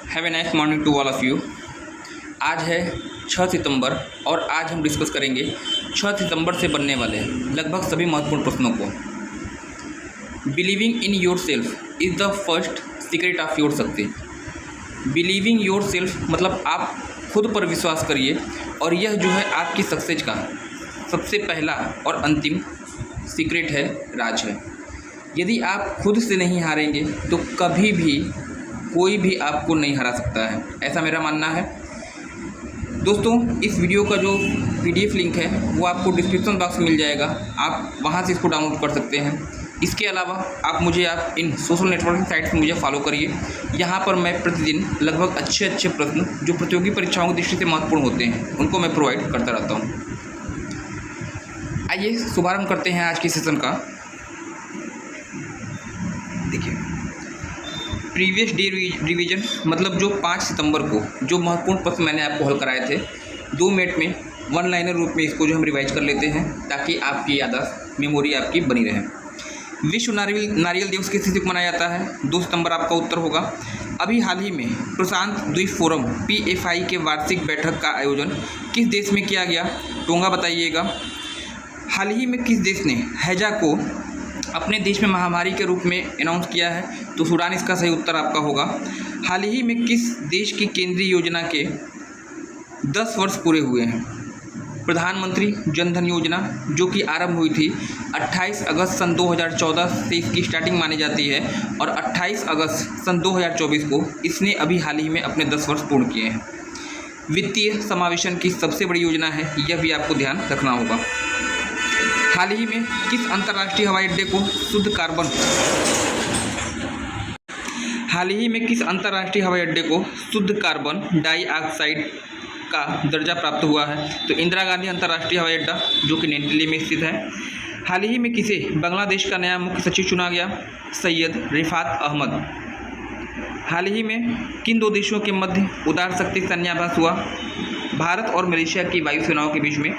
Have a nice morning to all of you. आज है 6 सितंबर और आज हम डिस्कस करेंगे 6 सितंबर से बनने वाले लगभग सभी महत्वपूर्ण प्रश्नों को। Believing in your self is the first secret of your success. Believing your self मतलब आप खुद पर विश्वास करिए और यह जो है आपकी सक्सेस का सबसे पहला और अंतिम सीक्रेट है, राज है। यदि आप खुद से नहीं हारेंगे तो कभी भी कोई भी आपको नहीं हरा सकता है, ऐसा मेरा मानना है। दोस्तों, इस वीडियो का जो PDF लिंक है वो आपको डिस्क्रिप्शन बॉक्स में मिल जाएगा, आप वहां से इसको डाउनलोड कर सकते हैं। इसके अलावा आप इन सोशल नेटवर्किंग साइट्स में मुझे फॉलो करिए। यहाँ पर मैं प्रतिदिन लगभग अच्छे प्रश्न जो प्रतियोगी परीक्षाओं की दृष्टि से महत्वपूर्ण होते हैं उनको मैं प्रोवाइड करता रहता हूँ। आइए शुभारंभ करते हैं आज के सेशन का। देखिए, प्रीवियस डे रिवीजन मतलब जो 5 सितंबर को जो महत्वपूर्ण प्रश्न मैंने आपको हल कराए थे, 2 मिनट में 1 लाइनर रूप में इसको जो हम रिवाइज कर लेते हैं ताकि आपकी याददाश्त मेमोरी आपकी बनी रहे। विश्व नारियल दिवस किस तिथि को मनाया जाता है? 2 सितंबर आपका उत्तर होगा। अभी हाल ही में प्रशांत द्वीप फोरम PFI के वार्षिक बैठक का आयोजन किस देश में किया गया? टोंगा बताइएगा। हाल ही में किस देश ने हैजा को अपने देश में महामारी के रूप में अनाउंस किया है? तो सूडान इसका सही उत्तर आपका होगा। हाल ही में किस देश की केंद्रीय योजना के 10 वर्ष पूरे हुए हैं? प्रधानमंत्री जन धन योजना जो कि आरंभ हुई थी 28 अगस्त सन 2014 से इसकी स्टार्टिंग मानी जाती है और 28 अगस्त सन 2024 को इसने अभी हाल ही में अपने 10 वर्ष पूर्ण किए हैं। वित्तीय समावेशन की सबसे बड़ी योजना है, यह भी आपको ध्यान रखना होगा। हाल ही में किस अंतर्राष्ट्रीय हवाई अड्डे को शुद्ध कार्बन डाइऑक्साइड का दर्जा प्राप्त हुआ है? तो इंदिरा गांधी अंतर्राष्ट्रीय हवाई अड्डा जो कि नई दिल्ली में स्थित है। हाल ही में किसे बांग्लादेश का नया मुख्य सचिव चुना गया? सैयद रिफात अहमद। हाल ही में किन 2 देशों के मध्य उदार शक्ति सैन्याभ्यास हुआ? भारत और मलेशिया की वायुसेनाओं के बीच में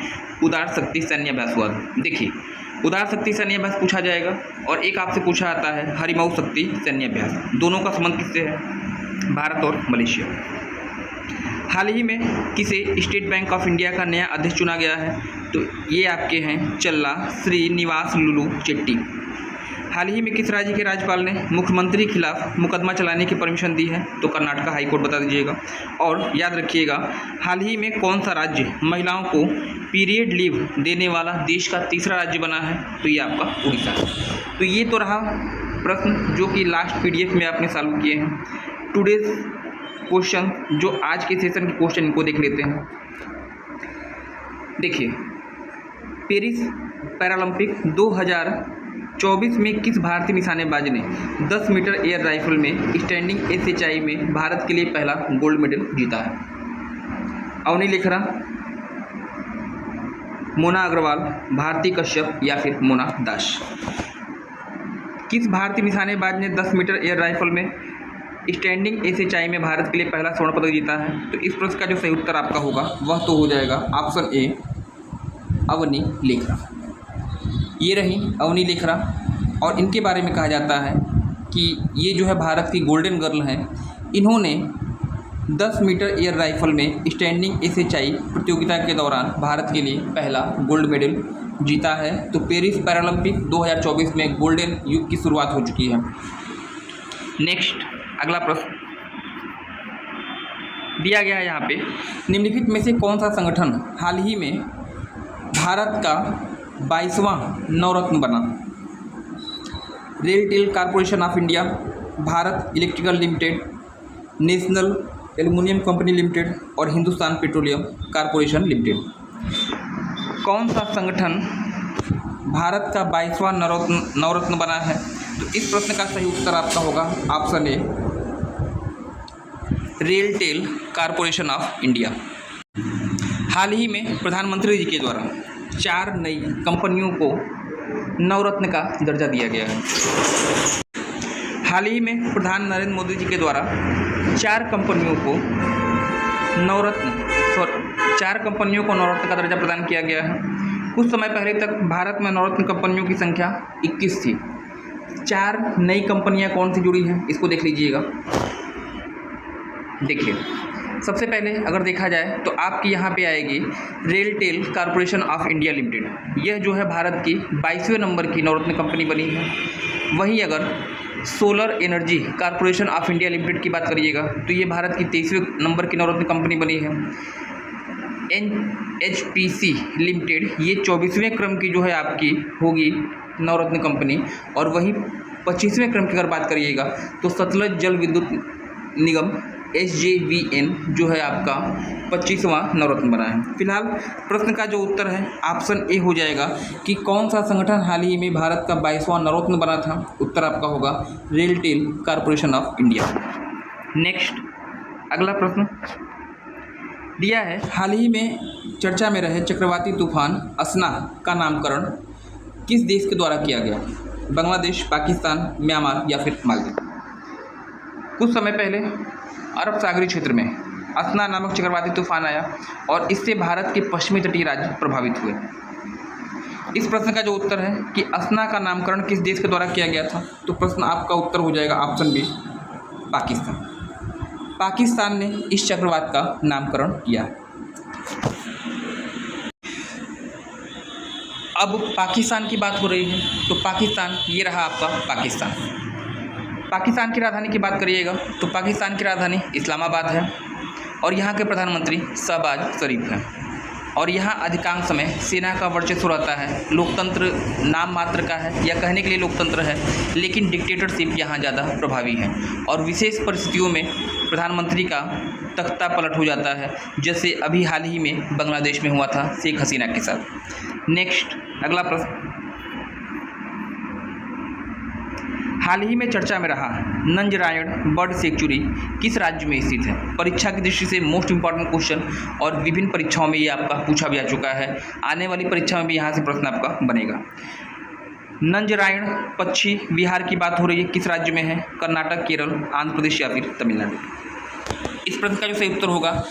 उदार शक्ति सैन्याभ्यास हुआ। देखिए, उदार शक्ति सैन्याभ्यास पूछा जाएगा और एक आपसे पूछा जाता है हरिमऊ शक्ति सैन्याभ्यास। दोनों का संबंध किससे है? भारत और मलेशिया। हाल ही में किसे स्टेट बैंक ऑफ इंडिया का नया अध्यक्ष चुना गया है? तो ये आपके हैं चल्ला श्रीनिवास लुलू चेट्टी। हाल ही में किस राज्य के राज्यपाल ने मुख्यमंत्री के खिलाफ मुकदमा चलाने की परमिशन दी है? तो कर्नाटक हाई कोर्ट बता दीजिएगा। और याद रखिएगा, हाल ही में कौन सा राज्य महिलाओं को पीरियड लीव देने वाला देश का 3रा राज्य बना है? तो ये आपका उड़ीसा है। तो ये तो रहा प्रश्न जो कि लास्ट PDF में आपने सॉल्व किए हैं। टुडेज क्वेश्चन जो आज के सेशन के क्वेश्चन इनको देख लेते हैं। देखिए, पेरिस पैरालंपिक 2024 में किस भारतीय निशानेबाज ने 10 मीटर एयर राइफल में स्टैंडिंग SHI में भारत के लिए पहला गोल्ड मेडल जीता है? अवनी लेखरा, मोना अग्रवाल, भारती कश्यप या फिर मोना दास? किस भारतीय निशानेबाज ने 10 मीटर एयर राइफल में स्टैंडिंग SHI में भारत के लिए पहला स्वर्ण पदक जीता है? तो इस प्रश्न का जो सही उत्तर आपका होगा वह तो हो जाएगा ऑप्शन A, अवनी लेखरा। ये रही अवनी लेखरा और इनके बारे में कहा जाता है कि ये जो है भारत की गोल्डन गर्ल हैं। इन्होंने 10 मीटर एयर राइफल में स्टैंडिंग SHI प्रतियोगिता के दौरान भारत के लिए पहला गोल्ड मेडल जीता है। तो पेरिस पैरालंपिक 2024 में गोल्डन युग की शुरुआत हो चुकी है। नेक्स्ट अगला प्रश्न दिया गया है यहाँ पे, निम्नलिखित में से कौन सा संगठन हाल ही में भारत का 22वां नवरत्न बना? RailTel corporation of India, Bharat electrical limited, national aluminium company limited और हिंदुस्तान पेट्रोलियम कॉरपोरेशन लिमिटेड। कौन सा संगठन भारत का 22वां नवरत्न बना है? तो इस प्रश्न का सही उत्तर आपका होगा option A, RailTel corporation of India. हाल ही में प्रधानमंत्री जी के द्वारा 4 नई कंपनियों को नवरत्न का दर्जा दिया गया है। हाल ही में प्रधान नरेंद्र मोदी जी के द्वारा 4 कंपनियों को नवरत्न का दर्जा प्रदान किया गया है। कुछ समय पहले तक भारत में नवरत्न कंपनियों की संख्या 21 थी। 4 नई कंपनियां कौन सी जुड़ी हैं इसको देख लीजिएगा। देखिए, सबसे पहले अगर देखा जाए तो आपकी यहाँ पे आएगी RailTel corporation of India limited. यह जो है भारत की 22वें नंबर की नवरत्न कंपनी बनी है। वहीं अगर solar energy corporation of India limited की बात करिएगा तो ये भारत की 23वें नंबर की नवरत्न कंपनी बनी है। NHPC लिमिटेड ये 24वें क्रम की जो है आपकी होगी नवरत्न कंपनी। और वहीं 25वें क्रम की अगर बात करिएगा तो सतलज जल विद्युत निगम SJVN जो है आपका 25वां नवरत्न बना है। फिलहाल प्रश्न का जो उत्तर है ऑप्शन ए हो जाएगा कि कौन सा संगठन हाल ही में भारत का 22वां नवरत्न बना था। उत्तर आपका होगा RailTel corporation of India. Next अगला प्रश्न दिया है, हाल ही में चर्चा में रहे चक्रवाती तूफान असना का नामकरण किस देश के द्वारा किया गया? बांग्लादेश, पाकिस्तान, म्यांमार या फिर मालदीव। कुछ समय पहले अरब सागरीय क्षेत्र में असना नामक चक्रवाती तूफान आया और इससे भारत के पश्चिमी तटीय राज्य प्रभावित हुए। इस प्रश्न का जो उत्तर है कि असना का नामकरण किस देश के द्वारा किया गया था, तो प्रश्न आपका उत्तर हो जाएगा ऑप्शन बी पाकिस्तान। पाकिस्तान ने इस चक्रवात का नामकरण किया। अब पाकिस्तान की बात हो रही है तो पाकिस्तान ये रहा आपका पाकिस्तान। पाकिस्तान की राजधानी की बात करिएगा तो पाकिस्तान की राजधानी इस्लामाबाद है और यहाँ के प्रधानमंत्री शहबाज शरीफ हैं। और यहाँ अधिकांश समय सेना का वर्चस्व रहता है। लोकतंत्र नाम मात्र का है या कहने के लिए लोकतंत्र है, लेकिन डिक्टेटरशिप यहाँ ज़्यादा प्रभावी है और विशेष परिस्थितियों में प्रधानमंत्री का तख्ता पलट हो जाता है, जैसे अभी हाल ही में बांग्लादेश में हुआ था शेख हसीना के साथ। नेक्स्ट अगला प्रश्न, हाल ही में चर्चा में रहा नंजरायण बर्ड सेंचुरी किस राज्य में स्थित है? परीक्षा की दृष्टि से मोस्ट इंपॉर्टेंट क्वेश्चन और विभिन्न परीक्षाओं में ये आपका पूछा भी आ चुका है। आने वाली परीक्षा में भी यहाँ से प्रश्न आपका बनेगा। नंजरायण पक्षी विहार की बात हो रही है, किस राज्य में है? कर्नाटक, केरल, आंध्र प्रदेश या फिर तमिलनाडु। इस प्रश्न का जो सही उत्तर होगा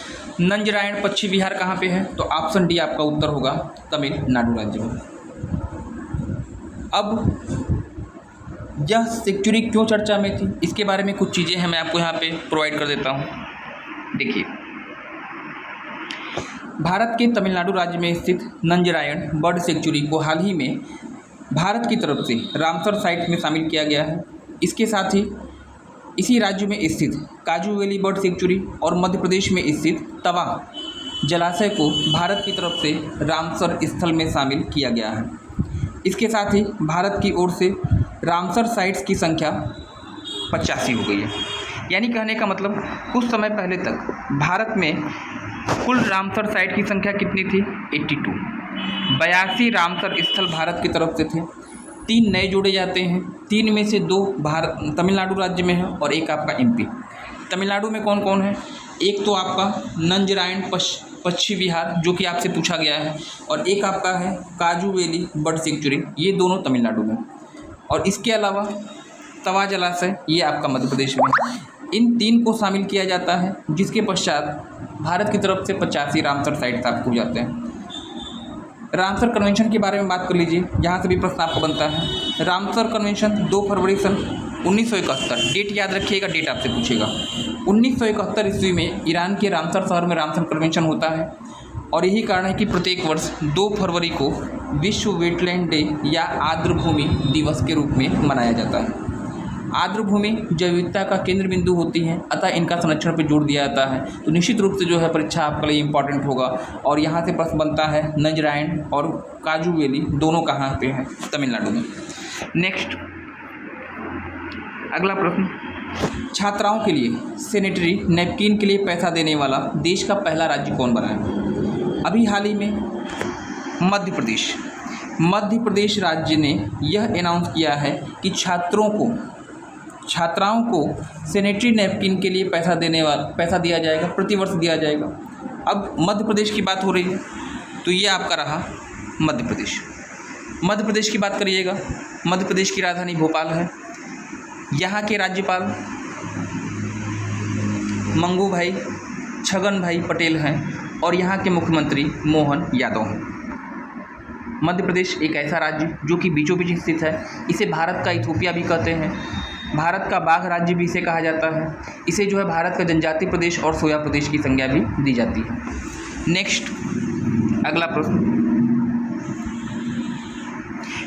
नंजरायण पक्षी विहार कहाँ पे है, तो ऑप्शन डी आपका उत्तर होगा तमिलनाडु राज्य में। अब यह सेंचुरी क्यों चर्चा में थी, इसके बारे में कुछ चीज़ें हैं मैं आपको यहाँ पे प्रोवाइड कर देता हूँ। देखिए, भारत के तमिलनाडु राज्य में स्थित नंजरायण बर्ड सेंचुरी को हाल ही में भारत की तरफ से रामसर साइट में शामिल किया गया है। इसके साथ ही इसी राज्य में स्थित काजू वैली बर्ड सेंचुरी और मध्य प्रदेश में स्थित तवा जलाशय को भारत की तरफ से रामसर स्थल में शामिल किया गया है। इसके साथ ही भारत की ओर से रामसर साइट्स की संख्या 85 हो गई है। यानी कहने का मतलब कुछ समय पहले तक भारत में कुल रामसर साइट की संख्या कितनी थी? 82। 82 रामसर स्थल भारत की तरफ से थे। 3 नए जोड़े जाते हैं, 3 में से 2 भारत तमिलनाडु राज्य में है और एक आपका MP। तमिलनाडु में कौन कौन है? एक तो आपका नंजरायण पक्षी विहार जो कि आपसे पूछा गया है, और एक आपका है काजू वैली बर्ड सेंचुरी, ये दोनों तमिलनाडु में। और इसके अलावा तवा जलाशय ये आपका मध्य प्रदेश में। इन 3 को शामिल किया जाता है, जिसके पश्चात भारत की तरफ से 85 रामसर साइट आपको हो जाते हैं। रामसर कन्वेंशन के बारे में बात कर लीजिए, यहाँ से भी प्रश्न आपको बनता है। रामसर कन्वेंशन 2 फरवरी सन 1971, डेट याद रखिएगा, डेट आपसे पूछेगा। 1971 ईस्वी में ईरान के रामसर शहर में रामसर कन्वेंशन होता है और यही कारण है कि प्रत्येक वर्ष 2 फरवरी को विश्व वेटलैंड डे या आर्द्रभूमि दिवस के रूप में मनाया जाता है। आर्द्रभूमि जैव विविधता का केंद्र बिंदु होती हैं, अतः इनका संरक्षण पर जोर दिया जाता है। तो निश्चित रूप से जो है परीक्षा आपके लिए इंपॉर्टेंट होगा। और यहाँ से प्रश्न बनता है नंजरायण और काजू वैली दोनों कहाँ पे हैं? तमिलनाडु में। नेक्स्ट अगला प्रश्न, छात्राओं के लिए सैनिटरी नैपकिन के लिए पैसा देने वाला देश का पहला राज्य कौन बना है? अभी हाल ही में मध्य प्रदेश राज्य ने यह अनाउंस किया है कि छात्राओं को सैनिटरी नैपकिन के लिए पैसा दिया जाएगा, प्रतिवर्ष दिया जाएगा। अब मध्य प्रदेश की बात हो रही है तो ये आपका रहा मध्य प्रदेश। मध्य प्रदेश की बात करिएगा, मध्य प्रदेश की राजधानी भोपाल है। यहाँ के राज्यपाल मंगू भाई छगन भाई पटेल हैं और यहाँ के मुख्यमंत्री मोहन यादव हैं। मध्य प्रदेश एक ऐसा राज्य जो कि बीचों बीच स्थित है। इसे भारत का इथोपिया भी कहते हैं। भारत का बाघ राज्य भी इसे कहा जाता है। इसे जो है भारत का जनजातीय प्रदेश और सोया प्रदेश की संज्ञा भी दी जाती है। नेक्स्ट अगला प्रश्न,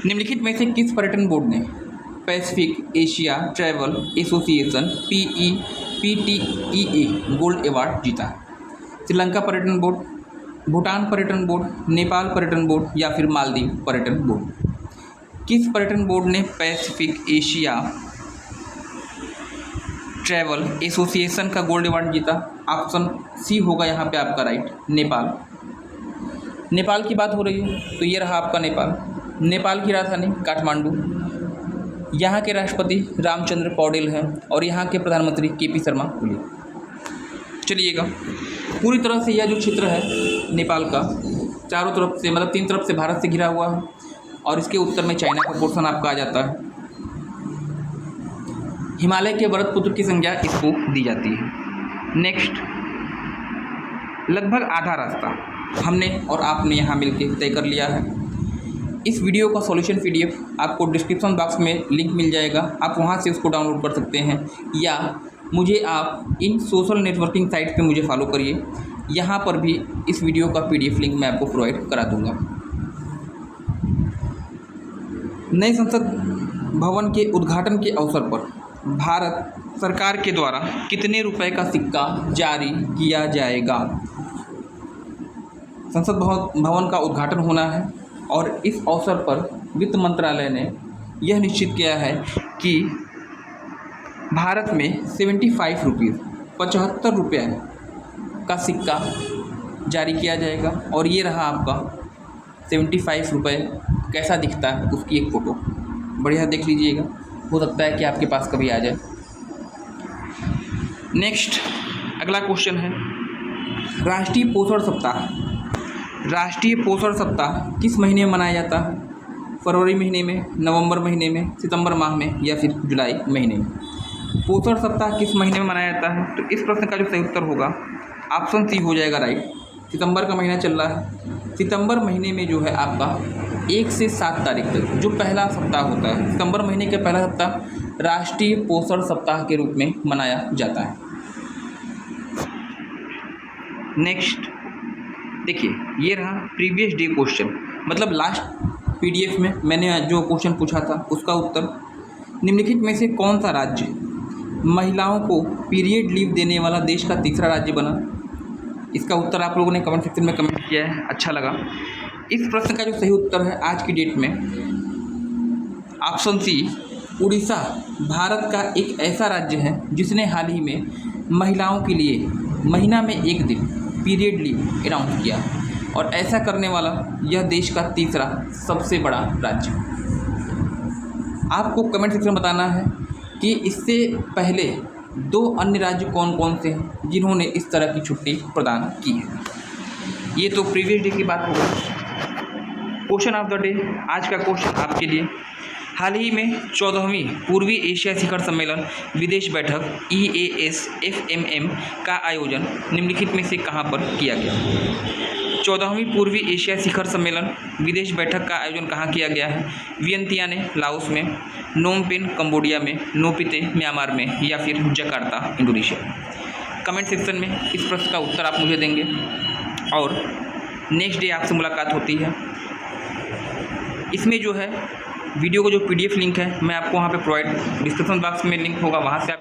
निम्नलिखित में से किस पर्यटन बोर्ड ने Pacific Asia travel association PTEA gold award जीता? श्रीलंका पर्यटन बोर्ड, भूटान पर्यटन बोर्ड, नेपाल पर्यटन बोर्ड या फिर मालदीव पर्यटन बोर्ड? किस पर्यटन बोर्ड ने पैसिफिक एशिया ट्रैवल एसोसिएशन का गोल्ड अवार्ड जीता? ऑप्शन सी होगा यहाँ पे आपका राइट, नेपाल। नेपाल की बात हो रही है तो ये रहा आपका नेपाल। नेपाल की राजधानी काठमांडू, यहाँ के राष्ट्रपति रामचंद्र पौडेल हैं और यहाँ के प्रधानमंत्री KP शर्मा ओली। चलिएगा, पूरी तरह से यह जो क्षेत्र है नेपाल का चारों तरफ से मतलब 3 तरफ से भारत से घिरा हुआ है और इसके उत्तर में चाइना का पोर्शन आपका आ जाता है। हिमालय के वरदपुत्र की संज्ञा इसको दी जाती है। नेक्स्ट, लगभग आधा रास्ता हमने और आपने यहाँ मिलकर तय कर लिया है। इस वीडियो का सॉल्यूशन PDF आपको डिस्क्रिप्शन बॉक्स में लिंक मिल जाएगा, आप वहाँ से उसको डाउनलोड कर सकते हैं या मुझे आप इन सोशल नेटवर्किंग साइट पे मुझे फॉलो करिए, यहाँ पर भी इस वीडियो का PDF लिंक मैं आपको प्रोवाइड करा दूँगा। नए संसद भवन के उद्घाटन के अवसर पर भारत सरकार के द्वारा कितने रुपए का सिक्का जारी किया जाएगा? संसद भवन का उद्घाटन होना है और इस अवसर पर वित्त मंत्रालय ने यह निश्चित किया है कि भारत में 75 रुपीज़ 75 रुपये का सिक्का जारी किया जाएगा और ये रहा आपका 75 रुपये। कैसा दिखता है उसकी एक फ़ोटो बढ़िया देख लीजिएगा, हो सकता है कि आपके पास कभी आ जाए। नेक्स्ट अगला क्वेश्चन है, राष्ट्रीय पोषण सप्ताह किस महीने में मनाया जाता है? फरवरी महीने में, नवंबर महीने में, सितंबर माह में या फिर जुलाई महीने में? पोषण सप्ताह किस महीने में मनाया जाता है? तो इस प्रश्न का जो सही उत्तर होगा ऑप्शन सी हो जाएगा राइट। सितंबर का महीना चल रहा है, सितंबर महीने में जो है आपका 1 से 7 तारीख तक जो पहला सप्ताह होता है, सितंबर महीने का पहला सप्ताह राष्ट्रीय पोषण सप्ताह के रूप में मनाया जाता है। नेक्स्ट देखिए, ये रहा प्रीवियस डे क्वेश्चन, मतलब लास्ट PDF में मैंने जो क्वेश्चन पूछा था उसका उत्तर। निम्नलिखित में से कौन सा राज्य महिलाओं को पीरियड लीव देने वाला देश का तीसरा राज्य बना? इसका उत्तर आप लोगों ने कमेंट सेक्शन में कमेंट किया है, अच्छा लगा। इस प्रश्न का जो सही उत्तर है आज की डेट में ऑप्शन सी, उड़ीसा भारत का एक ऐसा राज्य है जिसने हाल ही में महिलाओं के लिए महीना में 1 दिन पीरियड लीव अनाउंस किया और ऐसा करने वाला यह देश का तीसरा सबसे बड़ा राज्य। आपको कमेंट सेक्शन में बताना है कि इससे पहले 2 अन्य राज्य कौन कौन से हैं जिन्होंने इस तरह की छुट्टी प्रदान की है। ये तो प्रीवियस डे की बात हो गई। क्वेश्चन ऑफ द डे, आज का क्वेश्चन आपके लिए, हाल ही में 14वीं पूर्वी एशिया शिखर सम्मेलन विदेश बैठक EAS-FMM का आयोजन निम्नलिखित में से कहाँ पर किया गया? 14वीं पूर्वी एशिया शिखर सम्मेलन विदेश बैठक का आयोजन कहाँ किया गया है? वियंतियाने लाओस में, नोम पेन कंबोडिया में, नोपिते म्यांमार में या फिर जकार्ता इंडोनेशिया? कमेंट सेक्शन में इस प्रश्न का उत्तर आप मुझे देंगे और नेक्स्ट डे आपसे मुलाकात होती है। इसमें जो है वीडियो को जो PDF लिंक है मैं आपको वहाँ पे प्रोवाइड, डिस्क्रिप्शन बॉक्स में लिंक होगा, वहाँ से आप